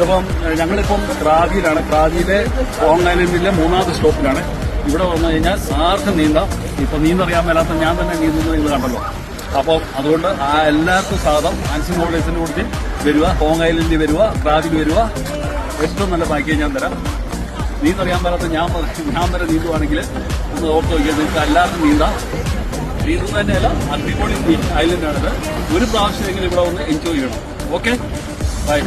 ഇതിപ്പം ഞങ്ങളിപ്പം ക്രാബിയിലാണ്. ക്രാബിയിലെ ലോങ് ഐലൻഡിലെ 3ാമത്തെ സ്റ്റോപ്പിലാണ്. ഇവിടെ വന്നു കഴിഞ്ഞാൽ ആർക്കും നീന്താം. ഇപ്പൊ നീന്തറിയാൻ മേലാത്ത ഞാൻ തന്നെ നീന്തുന്നത് നിങ്ങൾ കണ്ടല്ലോ. അപ്പം അതുകൊണ്ട് എല്ലാവർക്കും സ്വാഗതം. ആൻസിംഗ് ഹോളിഡേസിനെ കുറിച്ച് വരിക, ലോങ് ഐലൻഡിൽ വരിക, ക്രാബിൽ വരിക. ഏറ്റവും നല്ല പാക്കേജ് ഞാൻ തരാം. നീന്തറിയാൻ മേലാത്ത ഞാൻ വരെ നീന്തുവാണെങ്കിൽ ഒന്ന് ഓർത്ത് നോക്കിയാൽ നിങ്ങൾക്ക് എല്ലാവർക്കും നീന്താം. നീന്തുന്നത് തന്നെയല്ല, അടിപൊളി ഐലൻഡാണിത്. ഒരു പ്രാവശ്യമെങ്കിലും ഇവിടെ ഒന്ന് എൻജോയ് ചെയ്യണം. Okay, by.